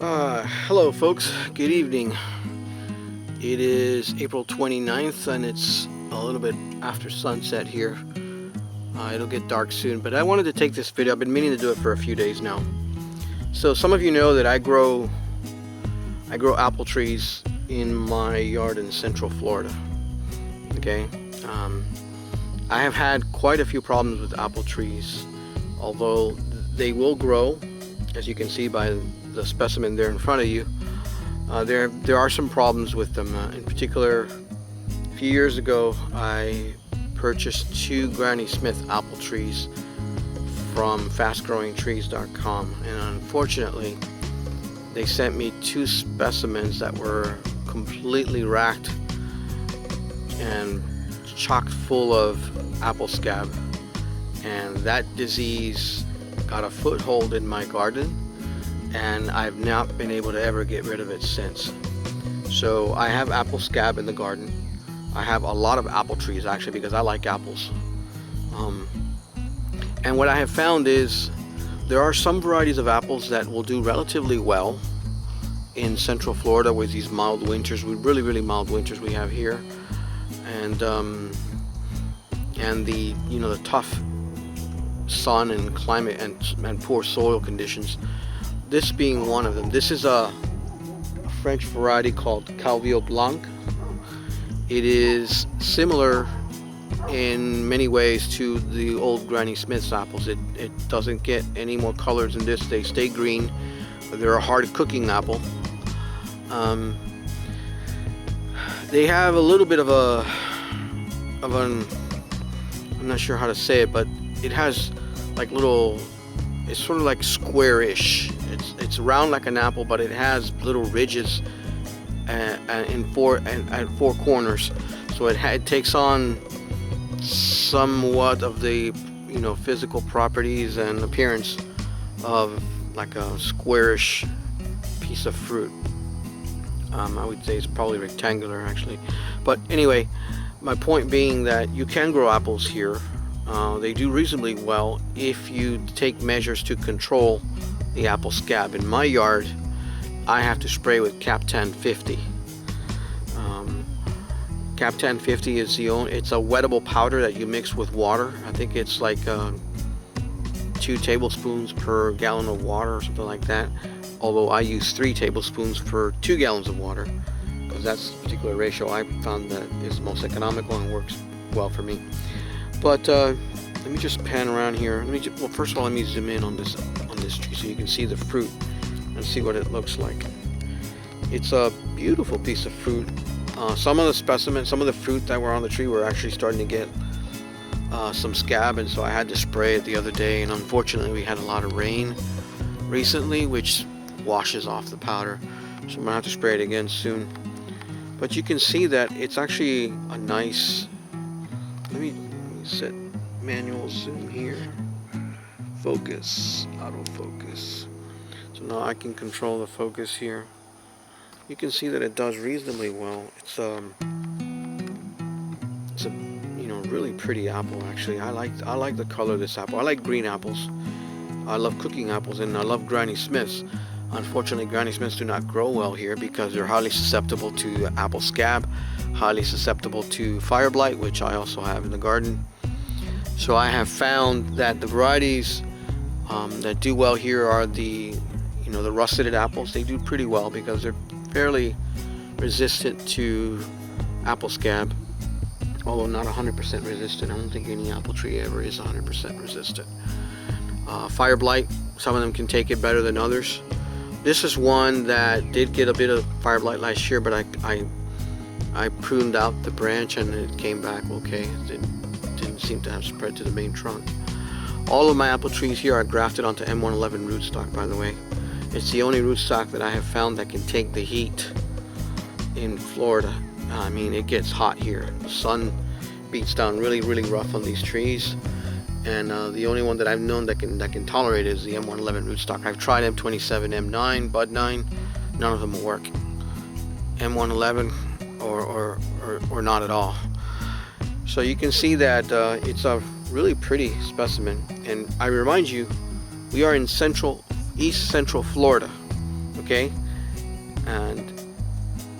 Hello folks, good evening. It is April 29th and it's a little bit after sunset here. It'll get dark soon, but I wanted to take this video. I've been meaning to do it for a few days now. So some of you know that I grow apple trees in my yard in Central Florida. Okay, I have had quite a few problems with apple trees, although they will grow, as you can see by the specimen there in front of you. There are some problems with them. In particular, a few years ago, I purchased 2 Granny Smith apple trees from FastGrowingTrees.com, and unfortunately, they sent me 2 specimens that were completely racked and chock full of apple scab, and that disease got a foothold in my garden, and I've not been able to ever get rid of it since. So I have apple scab in the garden. I have a lot of apple trees actually, because I like apples. And what I have found is there are some varieties of apples that will do relatively well in Central Florida with these mild winters, with really mild winters we have here, and the the tough sun and climate and poor soil conditions. This being one of them. This is a French variety called Calvillo Blanc. It is similar in many ways to the old Granny Smith's apples. It doesn't get any more colors than this. They stay green. They're a hard cooking apple. They have a little bit of an, I'm not sure how to say it, but it has like little, it's sort of like squarish. It's round like an apple, but it has little ridges at 4 corners. So it takes on somewhat of the physical properties and appearance of like a squarish piece of fruit. I would say it's probably rectangular actually, but anyway, my point being that you can grow apples here. They do reasonably well if you take measures to control the apple scab. In my yard, I have to spray with Captan 50. Captan 50 is it's a wettable powder that you mix with water. I think it's like 2 tablespoons per gallon of water or something like that. Although I use 3 tablespoons per 2 gallons of water, because that's the particular ratio I found that is most economical and works well for me. But let me just pan around here. Well, first of all, let me zoom in on this tree so you can see the fruit and see what it looks like. It's a beautiful piece of fruit. Some of the specimens, some of the fruit that were on the tree were actually starting to get some scab, and so I had to spray it the other day. And unfortunately, we had a lot of rain recently, which washes off the powder. So I'm gonna have to spray it again soon. But you can see that it's actually a nice. Let me set manual zoom here. Focus, autofocus. So now I can control the focus here. You can see that it does reasonably well. It's a really pretty apple actually. I like the color of this apple. I like green apples. I love cooking apples, and I love Granny Smiths. Unfortunately, Granny Smiths do not grow well here because they're highly susceptible to apple scab, highly susceptible to fire blight, which I also have in the garden. So I have found that the varieties that do well here are the russeted apples. They do pretty well because they're fairly resistant to apple scab, although not 100% resistant. I don't think any apple tree ever is 100% resistant. Fire blight, some of them can take it better than others. This is one that did get a bit of fire blight last year, but I pruned out the branch and it came back okay. It didn't seem to have spread to the main trunk. All of my apple trees here are grafted onto M111 rootstock, by the way. It's the only rootstock that I have found that can take the heat in Florida. I mean, it gets hot here. The sun beats down really rough on these trees, and the only one that I've known that can tolerate it is the M111 rootstock. I've tried M27, M9, Bud 9. None of them will work. M111 or not at all. So you can see that it's a really pretty specimen, and I remind you, we are in East Central Florida. okay? And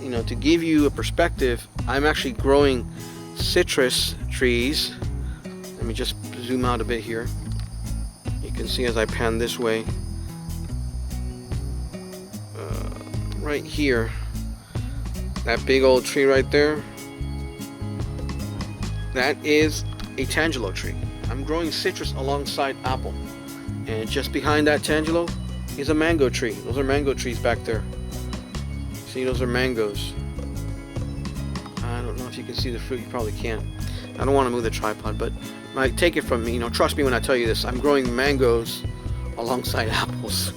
you know, to give you a perspective, I'm actually growing citrus trees. Let me just zoom out a bit here. You can see as I pan this way, right here, that big old tree right there, that is a tangelo tree. I'm growing citrus alongside apple, and just behind that tangelo is a mango tree. Those are mango trees back there. See, those are mangoes. I don't know if you can see the fruit. You probably can't. I don't want to move the tripod, but take it from me. You know, trust me when I tell you this. I'm growing mangoes alongside apples.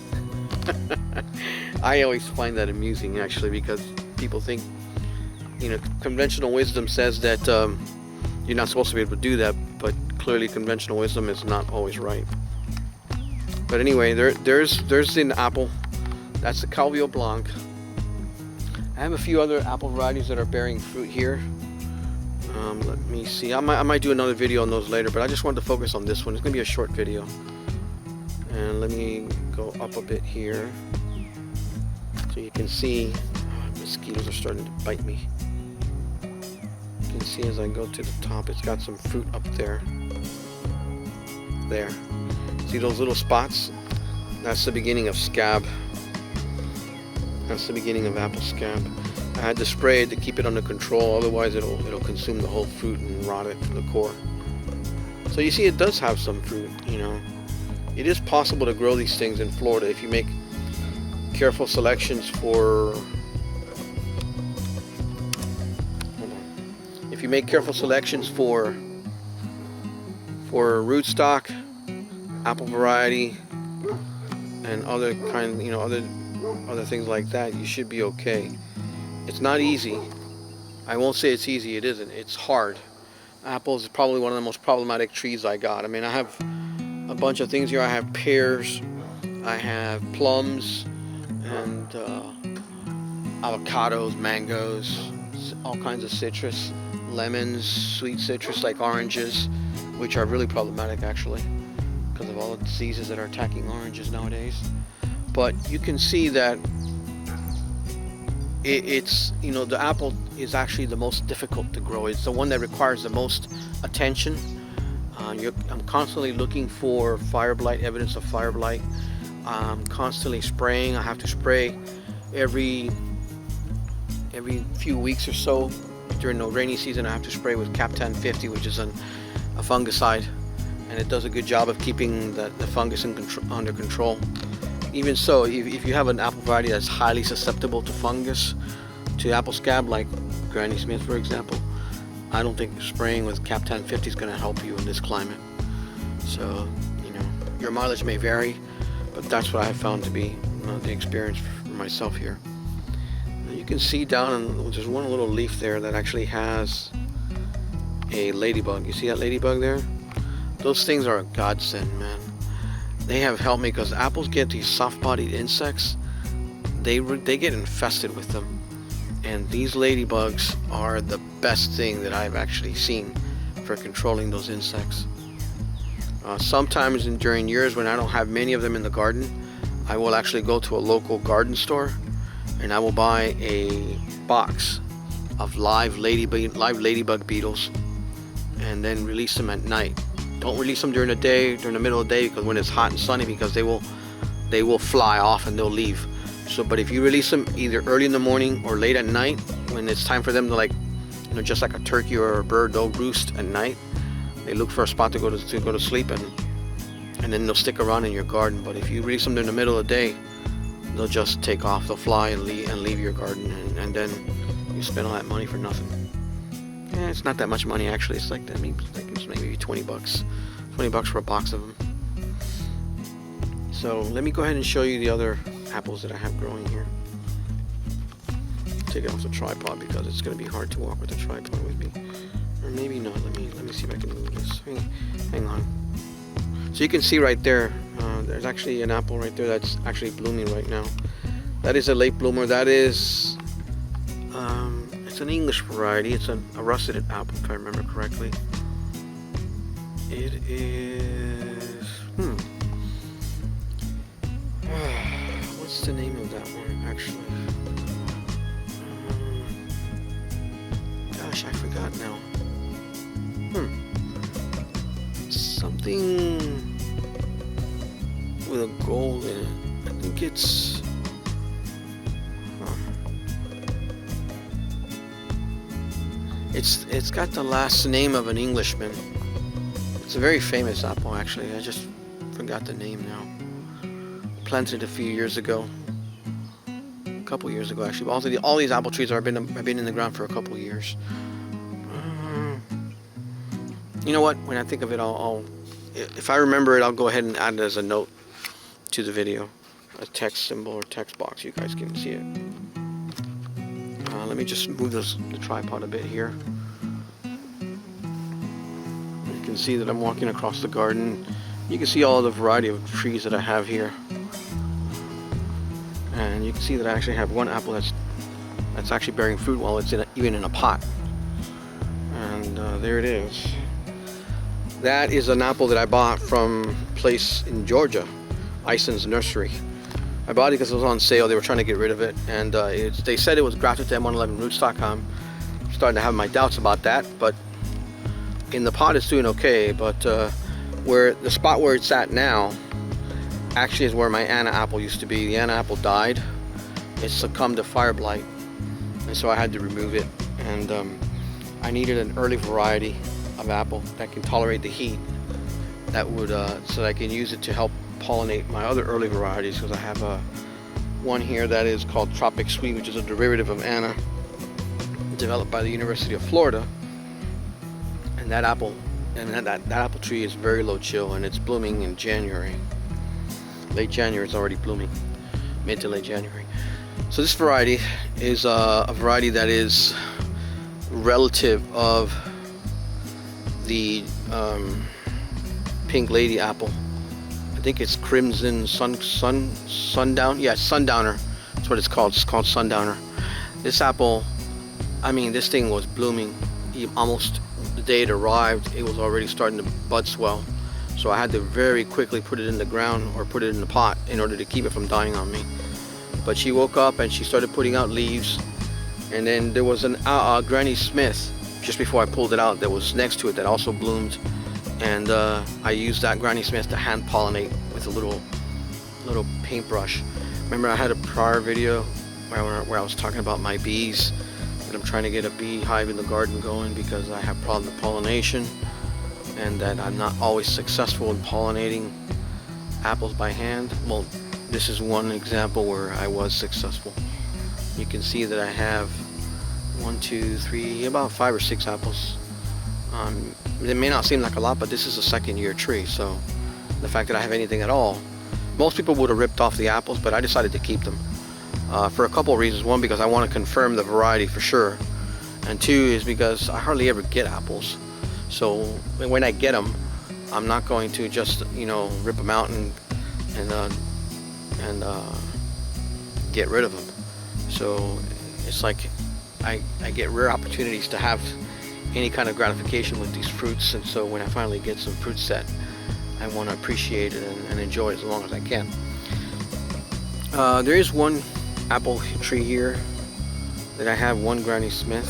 I always find that amusing, actually, because people think, you know, conventional wisdom says that you're not supposed to be able to do that, but clearly conventional wisdom is not always right. But anyway, there's an apple. That's the Calvillo Blanc. I have a few other apple varieties that are bearing fruit here. Let me see. I might do another video on those later, but I just wanted to focus on this one. It's going to be a short video. And let me go up a bit here so you can see. Mosquitoes are starting to bite me. You can see as I go to the top, it's got some fruit up there. There. See those little spots? That's the beginning of scab. That's the beginning of apple scab. I had to spray it to keep it under control, otherwise it'll consume the whole fruit and rot it from the core. So you see, it does have some fruit, you know. It is possible to grow these things in Florida if you make careful selections for. Hold on. If you make careful selections for rootstock, apple variety, and other kind, you know, other things like that, you should be okay. It's not easy. I won't say it's easy. It isn't. It's hard. Apples is probably one of the most problematic trees I got. I mean, I have a bunch of things here. I have pears, I have plums, and avocados, mangoes, all kinds of citrus, lemons, sweet citrus like oranges, which are really problematic actually because of all the diseases that are attacking oranges nowadays. But you can see that it's, you know, the apple is actually the most difficult to grow. It's the one that requires the most attention. I'm constantly looking for fire blight, evidence of fire blight. I'm constantly spraying. I have to spray every few weeks or so. During the rainy season, I have to spray with Captan 50, which is a fungicide, and it does a good job of keeping the fungus under control. Even so, if you have an apple variety that's highly susceptible to fungus, to apple scab, like Granny Smith, for example, I don't think spraying with Captan 50 is going to help you in this climate. So, you know, your mileage may vary, but that's what I have found to be the experience for myself here. You can see down, and there's one little leaf there that actually has a ladybug. You see that ladybug there? Those things are a godsend, man. They have helped me because apples get these soft-bodied insects. They get infested with them, and these ladybugs are the best thing that I've actually seen for controlling those insects. Sometimes during years when I don't have many of them in the garden, I will actually go to a local garden store and I will buy a box of live ladybug beetles and then release them at night. Don't release them during the day, during the middle of the day, because when it's hot and sunny, because they will fly off and they'll leave. So, but if you release them either early in the morning or late at night, when it's time for them to, like, you know, just like a turkey or a bird, they'll roost at night. They look for a spot to go to sleep, and then they'll stick around in your garden. But if you release them during the middle of the day, they'll just take off. They'll fly and leave your garden, and then you spend all that money for nothing. Yeah, it's not that much money actually. It's like that. It's maybe $20. $20 for a box of them. So let me go ahead and show you the other apples that I have growing here. Take it off the tripod because it's going to be hard to walk with the tripod with me. Or maybe not. Let me see if I can move this. Hang on. So you can see right there, there's actually an apple right there that's actually blooming right now. That is a late bloomer. That is, it's an English variety. It's a russet apple, if I remember correctly. It is, what's the name of that one, actually? Gosh, I forgot now. Something with a gold in it. I think it's... It's got the last name of an Englishman. It's a very famous apple, actually. I just forgot the name now. Planted a few years ago. A couple years ago, actually. All these apple trees have been in the ground for a couple years. You know what? When I think of it, if I remember it, I'll go ahead and add it as a note to the video. A text symbol or text box. You guys can see it. Let me just move the tripod a bit here. You can see that I'm walking across the garden. You can see all the variety of trees that I have here. And you can see that I actually have one apple that's actually bearing fruit while it's even in a pot. And there it is. That is an apple that I bought from a place in Georgia, Ison's Nursery. I bought it because it was on sale. They were trying to get rid of it, and they said it was grafted to M111 rootstock. I'm starting to have my doubts about that, but in the pot it's doing okay. But where the spot where it's at now actually is where my Anna apple used to be. The Anna apple died. It succumbed to fire blight, and so I had to remove it. And I needed an early variety of apple that can tolerate the heat. That would so that I can use it to help pollinate my other early varieties, because I have one here that is called Tropic Sweet, which is a derivative of Anna, developed by the University of Florida. And that apple tree is very low chill, and it's blooming in January. Late January, it's already blooming, mid to late January. So this variety is a variety that is relative of the Pink Lady apple. I think it's Crimson Sundowner. Yeah, Sundowner. That's what it's called. It's called Sundowner. This apple, I mean, this thing was blooming. Almost the day it arrived, it was already starting to bud swell. So I had to very quickly put it in the ground or put it in the pot in order to keep it from dying on me. But she woke up and she started putting out leaves. And then there was an Granny Smith just before I pulled it out that was next to it that also bloomed. And I used that Granny Smith to hand pollinate with a little paintbrush. Remember, I had a prior video where I was talking about my bees, that I'm trying to get a beehive in the garden going because I have problems with pollination, and that I'm not always successful in pollinating apples by hand. Well, this is one example where I was successful. You can see that I have 1, 2, 3, about 5 or 6 apples. It may not seem like a lot, but this is a second-year tree, so the fact that I have anything at all, most people would have ripped off the apples, but I decided to keep them for a couple of reasons. One, because I want to confirm the variety for sure, and two is because I hardly ever get apples. So when I get them, I'm not going to just rip them out and get rid of them. So it's like I get rare opportunities to have any kind of gratification with these fruits, and so when I finally get some fruit set, I want to appreciate it and enjoy it as long as I can. There is one apple tree here that I have, one Granny Smith.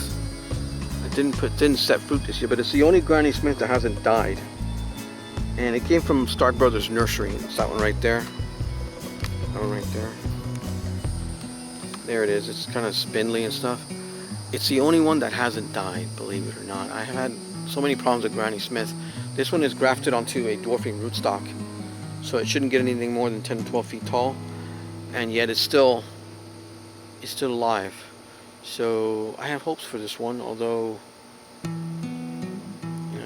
I didn't set fruit this year, but it's the only Granny Smith that hasn't died, and it came from Stark Brothers Nursery. It's that one right there. That one right there. There it is. It's kind of spindly and stuff. It's the only one that hasn't died, believe it or not. I have had so many problems with Granny Smith. This one is grafted onto a dwarfing rootstock, so it shouldn't get anything more than 10 to 12 feet tall, and yet it's still alive. So I have hopes for this one, although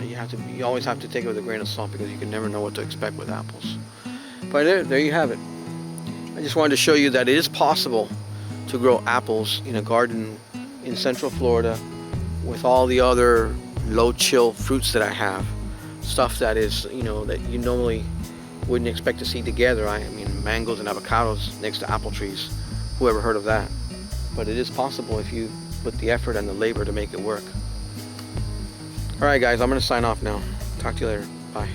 you always have to take it with a grain of salt, because you can never know what to expect with apples. But there you have it. I just wanted to show you that it is possible to grow apples in a garden in Central Florida with all the other low chill fruits that I have. Stuff that is, that you normally wouldn't expect to see together. I mean, mangoes and avocados next to apple trees. Who ever heard of that? But it is possible if you put the effort and the labor to make it work. Alright guys, I'm going to sign off now. Talk to you later. Bye.